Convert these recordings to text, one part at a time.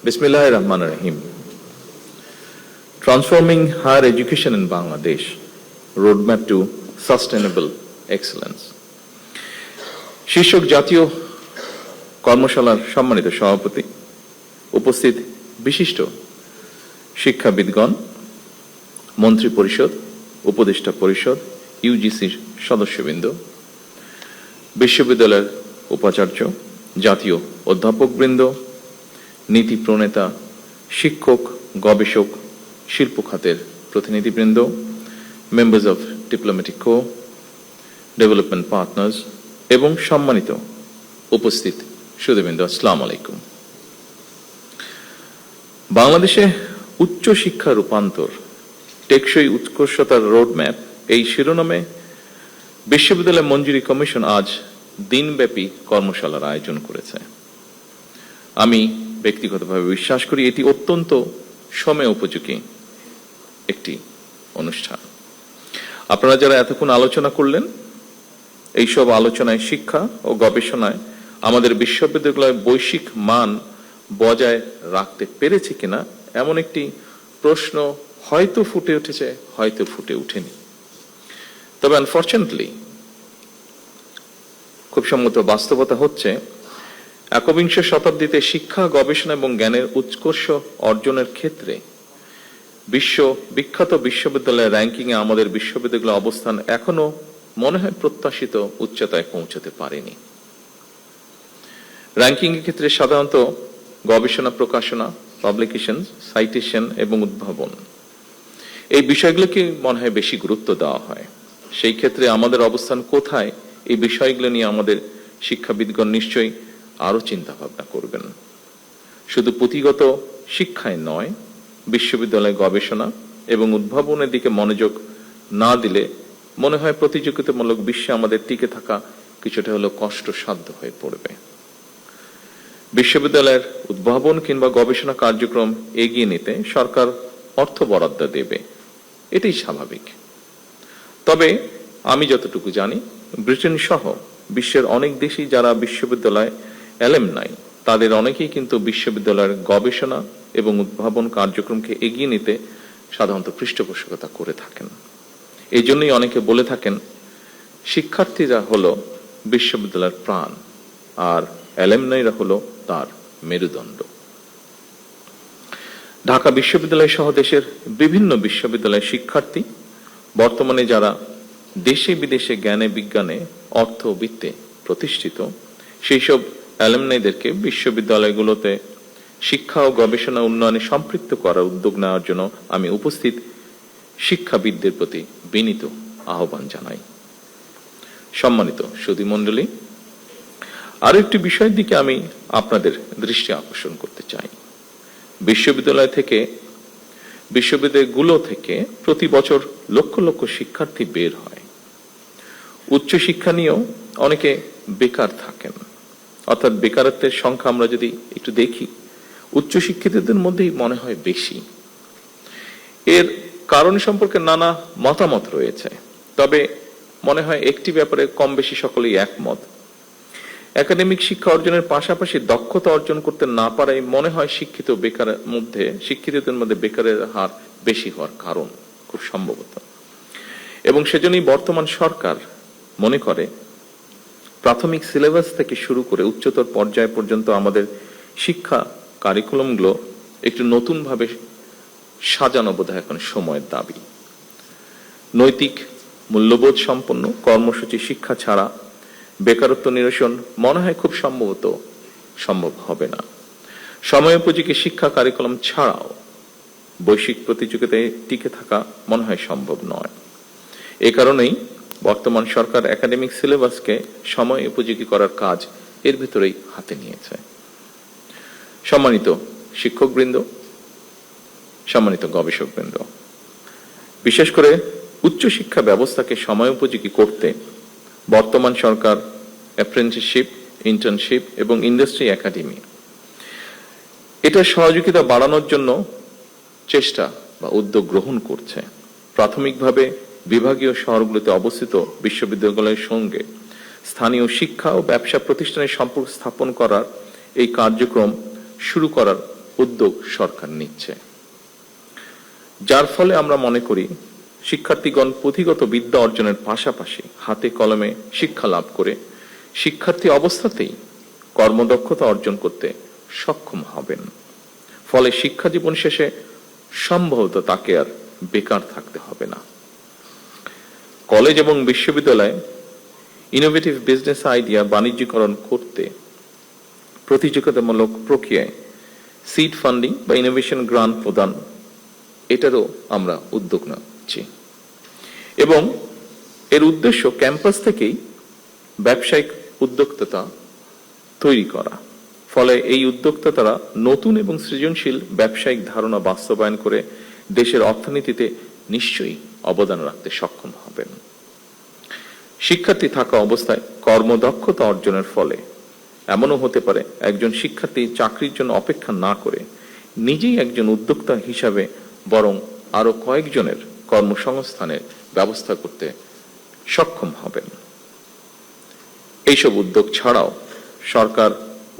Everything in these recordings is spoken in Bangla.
Bismillahir Rahmanir Rahim. Transforming higher education in Bangladesh, roadmap to sustainable excellence. শীর্ষক জাতীয় কর্মশালার সম্মানিত সভাপতি, উপস্থিত বিশিষ্ট শিক্ষাবিদগণ, মন্ত্রী পরিষদ, উপদেষ্টা পরিষদ, ইউজিসির সদস্যবৃন্দ, বিশ্ববিদ্যালয়ের উপাচার্য, জাতীয় অধ্যাপকবৃন্দ, নীতি প্রণেতা, শিক্ষক, গবেষক, শিল্প খাতের প্রতিনিধিবৃন্দ, members of diplomatic core, development partners এবং সম্মানিত উপস্থিত সুধীবৃন্দ, আসসালামু আলাইকুম। বাংলাদেশে উচ্চ শিক্ষা রূপান্তর, টেকসই উৎকর্ষতার রোডম্যাপ এই শিরোনামে বিশ্ববিদ্যালয় মঞ্জুরি কমিশন আজ দিনব্যাপী কর্মশালার আয়োজন করেছে। আমি ব্যক্তিগতভাবে বিশ্বাস করি এটি অত্যন্ত সময় উপযোগী একটি অনুষ্ঠান। আপনারা যারা এতক্ষণ আলোচনা করলেন, এইসব আলোচনায় শিক্ষা ও গবেষণায় আমাদের বিশ্ববিদ্যালয়ের বৈশ্বিক মান বজায় রাখতে পেরেছে কিনা এমন একটি প্রশ্ন হয়তো ফুটে উঠেছে, হয়তো ফুটে ওঠেনি। তবে আনফরচুনেটলি খুব সম্মত বাস্তবতা হচ্ছে, একবিংশ শতাব্দীতে শিক্ষা, গবেষণা এবং জ্ঞানের উৎকর্ষ অর্জনের ক্ষেত্রে বিশ্ব বিখ্যাত বিশ্ববিদ্যালয়ের র্যাঙ্কিং এ আমাদের বিশ্ববিদ্যালয়ের অবস্থান এখনো মনে হয় প্রত্যাশিত উচ্চতায় পৌঁছতে পারেনি। র্যাঙ্কিং এর ক্ষেত্রে সাধারণত গবেষণা, প্রকাশনা, পাবলিকেশন, সাইটেশন এবং উদ্ভাবন এই বিষয়গুলোকে মনে হয় বেশি গুরুত্ব দেওয়া হয়। সেই ক্ষেত্রে আমাদের অবস্থান কোথায়, এই বিষয়গুলো নিয়ে আমাদের শিক্ষাবিদগণ নিশ্চয়ই আরো চিন্তা ভাবনা করবেন। শুধু পুঁথিগত শিক্ষায় নয়, বিশ্ববিদ্যালয় গবেষণা এবং উদ্ভাবনের দিকে মনোযোগ না দিলে মনে হয় প্রতিযোগিতামূলক বিশ্বে আমাদের টিকে থাকা কিছুটা হলো কষ্টসাধ্য হয়ে পড়বে। বিশ্ববিদ্যালয়ের উদ্ভাবন কিংবা গবেষণা কার্যক্রম এগিয়ে নিতে সরকার অর্থ বরাদ্দ দেবে, এটাই স্বাভাবিক। তবে আমি যতটুকু জানি, ব্রিটেন সহ বিশ্বের অনেক দেশেই যারা বিশ্ববিদ্যালয় অ্যালামনাই, তাদের অনেকেই কিন্তু বিশ্ববিদ্যালয়ের গবেষণা এবং উদ্ভাবন কার্যক্রমকে এগিয়ে নিতে সাধারণত পৃষ্ঠপোষকতা করে থাকেন। এই জন্যই অনেকে বলে থাকেন, শিক্ষার্থীরা হলো বিশ্ববিদ্যালয়ের প্রাণ আর অ্যালামনাইরা হলো তার মেরুদণ্ড। ঢাকা বিশ্ববিদ্যালয় সহ দেশের বিভিন্ন বিশ্ববিদ্যালয়ের শিক্ষার্থী বর্তমানে যারা দেশে বিদেশে জ্ঞানে বিজ্ঞানে অর্থবিত্তে প্রতিষ্ঠিত, সেই সব অ্যালামনাইদেরকে বিশ্ববিদ্যালয়গুলোতে শিক্ষা ও গবেষণা উন্নয়নে সম্পৃক্ত করার উদ্যোগ নেওয়ার জন্য আমি উপস্থিত শিক্ষাবিদদের প্রতি বিনীত আহ্বান জানাই। সম্মানিত সুধীমণ্ডলী, আরো একটি বিষয়ের দিকে আমি আপনাদের দৃষ্টি আকর্ষণ করতে চাই। বিশ্ববিদ্যালয়গুলো থেকে প্রতি বছর লক্ষ লক্ষ শিক্ষার্থী বের হয়। উচ্চশিক্ষা নিয়েও অনেকে বেকার থাকেন, অর্থাৎ বেকারত্বের সংখ্যা আমরা যদি একটু দেখি, উচ্চশিক্ষিতদের মধ্যেই মনে হয় বেশি। এর কারণ সম্পর্কে নানা মতামত রয়েছে, তবে মনে হয় একটি ব্যাপারে কম বেশি সকলেই একমত। একাডেমিক শিক্ষা অর্জনের পাশাপাশি দক্ষতা অর্জন করতে না পারাই মনে হয় শিক্ষিতদের মধ্যে বেকারের হার বেশি হওয়ার কারণ, খুব সম্ভবত। এবং সেজন্যই বর্তমান সরকার মনে করে প্রাথমিক সিলেবাস থেকে শুরু করে উচ্চতর পর্যায় পর্যন্ত আমাদের শিক্ষা কারিকুলামগুলো একটু নতুন ভাবে সাজানো বোধহয় এখন সময়ের দাবি। নৈতিক মূল্যবোধ সম্পন্ন কর্মসূচি শিক্ষা ছাড়া বেকারত্ব নিরসন মনে হয় খুব সম্ভব হবে না। সময়োপযোগী শিক্ষা কারিকুলাম ছাড়াও বৈশ্বিক প্রতিযোগিতায় টিকে থাকা মনে হয় সম্ভব নয়। এ কারণেই বর্তমান সরকার একাডেমিক সিলেবাসকে সময় উপযোগী করার কাজ এর ভিতরেই হাতে নিয়েছে। সম্মানিত শিক্ষকবৃন্দ, সম্মানিত গবেষকবৃন্দ, বিশেষ করে উচ্চশিক্ষা ব্যবস্থাকে সময় উপযোগী করতে বর্তমান সরকার অ্যাপ্রেন্টিসশিপ, ইন্টার্নশিপ এবং ইন্ডাস্ট্রি একাডেমি এটা সহযোগিতা বাড়ানোর জন্য চেষ্টা বা উদ্যোগ গ্রহণ করছে। প্রাথমিকভাবে বিভাগীয় শহরগুলোতে অবস্থিত বিশ্ববিদ্যালয়ের সঙ্গে স্থানীয় শিক্ষা ও ব্যবসা প্রতিষ্ঠানের সম্পর্ক স্থাপন করার এই কার্যক্রম শুরু করার উদ্যোগ সরকার নিচ্ছে, যার ফলে আমরা মনে করি শিক্ষার্থীগণ পুঁথিগত বিদ্যা অর্জনের পাশাপাশি হাতে কলমে শিক্ষা লাভ করে শিক্ষার্থী অবস্থাতেই কর্মদক্ষতা অর্জন করতে সক্ষম হবেন। ফলে শিক্ষা জীবন শেষে সম্ভবত তাকে আর বেকার থাকতে হবে না। কলেজ এবং বিশ্ববিদ্যালয়ে ইনোভেটিভ বিজনেস আইডিয়া বাণিজ্যিকরণ করতে প্রতিযোগিতামূলক প্রক্রিয়ায় সিড ফান্ডিং বা ইনোভেশন গ্রান্ট প্রদান, এটারও আমরা উদ্যোগ নিচ্ছি এবং এর উদ্দেশ্য ক্যাম্পাস থেকেই ব্যবসায়িক উদ্যোক্তা তৈরি করা। ফলে এই উদ্যোক্তারা নতুন এবং সৃজনশীল ব্যবসায়িক ধারণা বাস্তবায়ন করে দেশের অর্থনীতিতে নিশ্চয়ই অবদান রাখতে সক্ষম হবেন। শিক্ষার্থী থাকা অবস্থায় কর্মদক্ষতা অর্জনের ফলে এমনও হতে পারে একজন শিক্ষার্থী চাকরির জন্য অপেক্ষা না করে নিজেই একজন উদ্যোক্তা হিসাবে বরং আরো কয়েকজনের কর্মসংস্থানের ব্যবস্থা করতে সক্ষম হবেন। এইসব উদ্যোগ ছাড়াও সরকার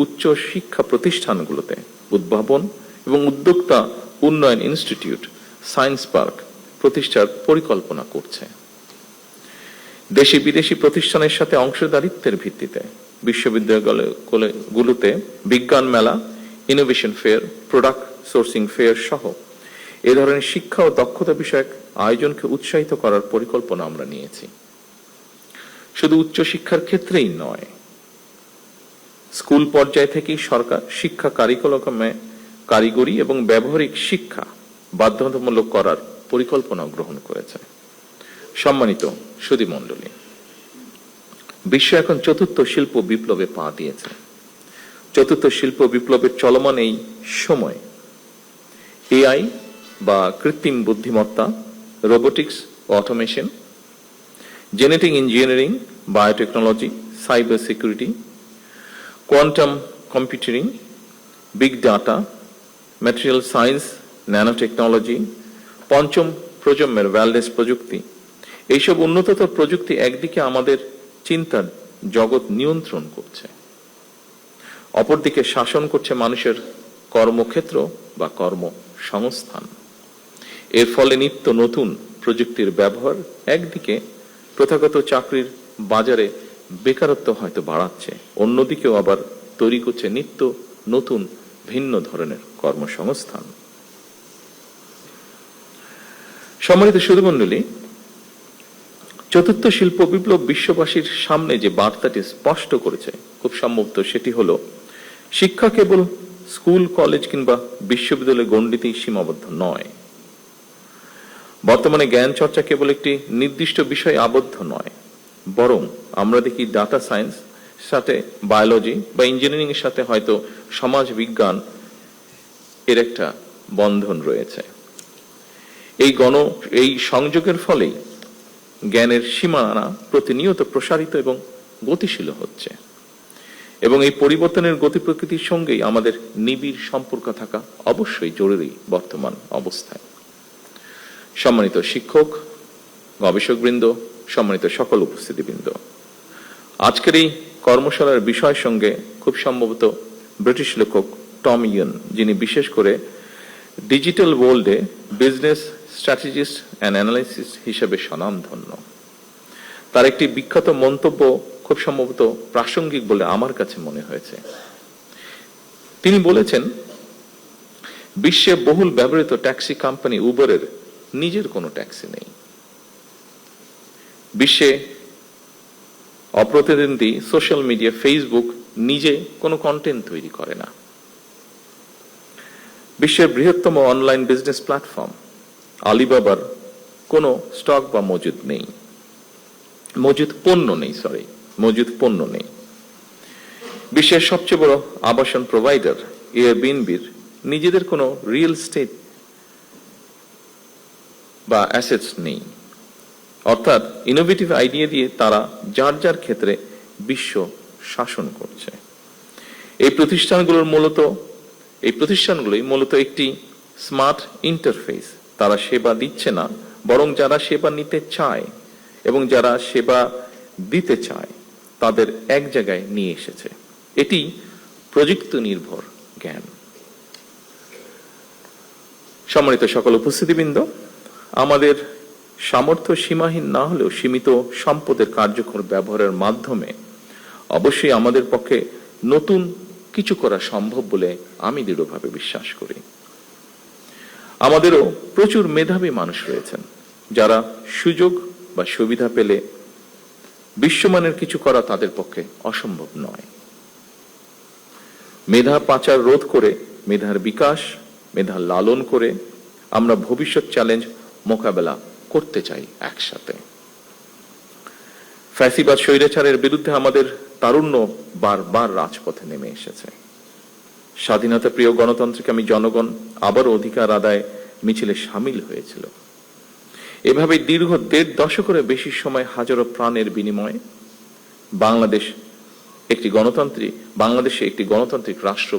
উচ্চ শিক্ষা প্রতিষ্ঠানগুলোতে উদ্ভাবন এবং উদ্যোক্তা উন্নয়ন ইনস্টিটিউট, সায়েন্স পার্ক প্রতিষ্ঠার পরিকল্পনা করছে। দেশি বিদেশি প্রতিষ্ঠানের সাথে অংশীদারিত্বের ভিত্তিতে বিশ্ববিদ্যালয়গুলোতে বিজ্ঞান মেলা, innovation fair, product sourcing fair সহ এ ধরনের শিক্ষা ও দক্ষতা বিষয়ক আয়োজনকে উৎসাহিত করার পরিকল্পনা আমরা নিয়েছি। শুধু উচ্চশিক্ষার ক্ষেত্রেই নয়, স্কুল পর্যায় থেকেই সরকার শিক্ষা কারিকুলামে কারিগরি এবং ব্যবহারিক শিক্ষা বাধ্যতামূলক করার পরিকল্পনা গ্রহণ করেছে। সম্মানিত সুধীমণ্ডলী, বিশ্ব এখন চতুর্থ শিল্প বিপ্লবে পা দিয়েছে। চতুর্থ শিল্প বিপ্লবের চলমান এই সময় এআই বা কৃত্রিম বুদ্ধিমত্তা, robotics, automation, genetic engineering, biotechnology, cyber security, quantum computing, big data, material science, nano technology, পঞ্চম প্রজন্মের ওয়্যারলেস প্রযুক্তি, এইসব উন্নততর প্রযুক্তি একদিকে আমাদের চিন্তার জগৎ নিয়ন্ত্রণ করছে, অপরদিকে শাসন করছে মানুষের কর্মক্ষেত্র বা কর্মসংস্থান। এর ফলে নিত্য নতুন প্রযুক্তির ব্যবহার একদিকে প্রথাগত চাকরির বাজারে বেকারত্ব হয়তো বাড়াচ্ছে, অন্যদিকেও আবার তৈরি করছে নিত্য নতুন ভিন্ন ধরনের কর্মসংস্থান। সম্মানিত সুধীমণ্ডলী, চতুর্থ শিল্প বিপ্লব বিশ্ববাসীর সামনে যে বার্তাটি স্পষ্ট করেছে খুব সম্ভবত সেটি হলো শিক্ষা কেবল স্কুল, কলেজ কিংবা বিশ্ববিদ্যালয়ে গণ্ডিতেই সীমাবদ্ধ নয়। বর্তমানে জ্ঞান চর্চা কেবল একটি নির্দিষ্ট বিষয়ে আবদ্ধ নয়, বরং আমরা দেখি ডাটা সায়েন্স সাথে বায়োলজি বা ইঞ্জিনিয়ারিং এর সাথে হয়তো সমাজ বিজ্ঞান এর একটা বন্ধন রয়েছে। এই সংযোগের ফলেই জ্ঞানের সীমানা প্রতিনিয়ত প্রসারিত এবং গতিশীল হচ্ছে এবং এই পরিবর্তনের গতি প্রকৃতির সঙ্গেই আমাদের নিবিড় সম্পর্ক থাকা অবশ্যই জরুরি বর্তমান অবস্থায়। সম্মানিত শিক্ষক, গবেষকবৃন্দ, সম্মানিত সকল উপস্থিতিবৃন্দ, আজকের এই কর্মশালার বিষয়ের সঙ্গে খুব সম্ভবত ব্রিটিশ লেখক টম ইয়ন, যিনি বিশেষ করে ডিজিটাল ওয়ার্ল্ডে বিজনেস স্ট্র্যাটেজিস্ট অ্যান্ড অ্যানালাইসিস হিসেবে স্বনামধন্য, তার একটি বিখ্যাত মন্তব্য খুব সম্ভবত প্রাসঙ্গিক বলে আমার কাছে মনে হয়েছে। তিনি বলেছেন, বিশ্বে বহুল ব্যবহৃত ট্যাক্সি কোম্পানি উবারের নিজের কোনো ট্যাক্সি নেই। বিশ্বে অপ্রতিদ্বন্দ্বী সোশ্যাল মিডিয়া ফেসবুক নিজে কোনো কন্টেন্ট তৈরি করে না। বিশ্বের বৃহত্তম অনলাইন বিজনেস প্ল্যাটফর্ম আলিবাবার কোনো স্টক বা মজুদ পণ্য নেই। বিশ্বের সবচেয়ে বড় আবাসন প্রোভাইডার এয়ারবিএনবির নিজেদের কোনো রিয়েল এস্টেট বা অ্যাসেটস নেই। অর্থাৎ ইনোভেটিভ আইডিয়া দিয়ে তারা যার যার ক্ষেত্রে বিশ্ব শাসন করছে। এই প্রতিষ্ঠানগুলোই মূলত একটি স্মার্ট ইন্টারফেস। তারা সেবা দিচ্ছে না, বরং যারা সেবা নিতে চায় এবং যারা সেবা দিতে চায় তাদের এক জায়গায় নিয়ে এসেছে। এটি প্রযুক্তি নির্ভর জ্ঞান। সম্মানিত সকল উপস্থিতিবৃন্দ, আমাদের সামর্থ্য সীমাহীন না হলেও সীমিত সম্পদের কার্যকর ব্যবহারের মাধ্যমে অবশ্যই আমাদের পক্ষে নতুন কিছু করা সম্ভব বলে আমি দৃঢ়ভাবে বিশ্বাস করি। আমাদেরও প্রচুর মেধাবী মানুষ রয়েছেন যারা সুযোগ বা সুবিধা পেলে বিশ্বমানের কিছু করা তাদের পক্ষে অসম্ভব নয়। মেধা পাচার রোধ করে, মেধার বিকাশ, মেধা লালন করে আমরা ভবিষ্যৎ চ্যালেঞ্জ মোকাবেলা করতে চাই একসাথে। ফ্যাসিবাদ স্বৈরাচারের বিরুদ্ধে আমাদের তারুণ্য বারবার রাজপথে নেমে এসেছে। স্বাধীনতা প্রিয় গণতন্ত্রকামী জনগণ আবারও অধিকার আদায় মিছিলে সামিল হয়েছিল। এভাবে দীর্ঘ ১.৫ দশকের বেশি সময় হাজারো প্রাণের বিনিময়ে বাংলাদেশে একটি গণতান্ত্রিক রাষ্ট্র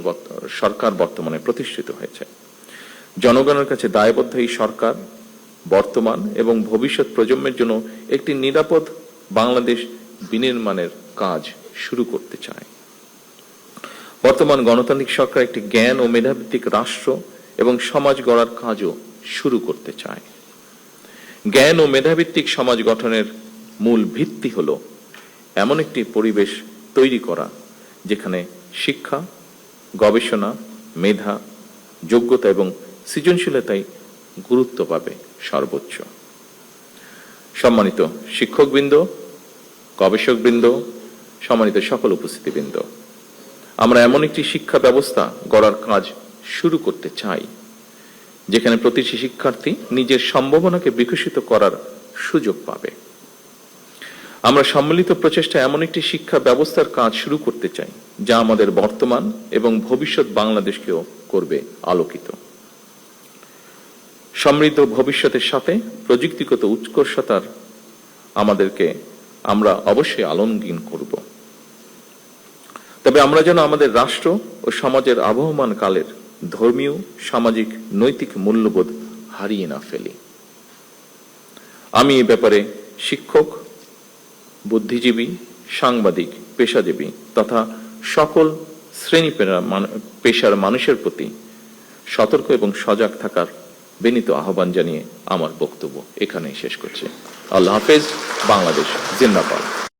সরকার বর্তমানে প্রতিষ্ঠিত হয়েছে। জনগণের কাছে দায়বদ্ধ এই সরকার বর্তমান এবং ভবিষ্যৎ প্রজন্মের জন্য একটি নিরাপদ বাংলাদেশ বিনির্মাণের কাজ শুরু করতে চায়। বর্তমান গণতান্ত্রিক সরকার একটি জ্ঞান ও মেধাভিত্তিক রাষ্ট্র এবং সমাজ গড়ার কাজও শুরু করতে চায়। জ্ঞান ও মেধাভিত্তিক সমাজ গঠনের মূল ভিত্তি হলো এমন একটি পরিবেশ তৈরি করা যেখানে শিক্ষা, গবেষণা, মেধা, যোগ্যতা এবং সৃজনশীলতাই গুরুত্ব পাবে সর্বোচ্চ। সম্মানিত শিক্ষকবৃন্দ, গবেষকবৃন্দ, সম্মানিত সকল উপস্থিতিবৃন্দ, আমরা এমন একটি শিক্ষা ব্যবস্থা গড়ার কাজ শুরু করতে চাই যেখানে প্রতিটি শিক্ষার্থী নিজের সম্ভাবনাকে বিকশিত করার সুযোগ পাবে। আমরা সম্মিলিত প্রচেষ্টা এমন একটি শিক্ষা ব্যবস্থার কাজ শুরু করতে চাই যা আমাদের বর্তমান এবং ভবিষ্যৎ বাংলাদেশকেও করবে আলোকিত। সমৃদ্ধ ভবিষ্যতের সাথে প্রযুক্তিগত উৎকর্ষতার আমরা অবশ্যই আলিঙ্গন করব। তবে আমরা যেন আমাদের রাষ্ট্র ও সমাজের আবহমান কালের ধর্মীয়, সামাজিক, নৈতিক মূল্যবোধ হারিয়ে না ফেলি। আমি এ ব্যাপারে শিক্ষক, বুদ্ধিজীবী, সাংবাদিক, পেশাজীবী তথা সকল শ্রেণী পেশার মানুষের প্রতি সতর্ক এবং সজাগ থাকার বিনীত আহ্বান জানিয়ে আমার বক্তব্য এখানেই শেষ করছি। আল্লাহ হাফেজ। বাংলাদেশ জিন্দাবাদ।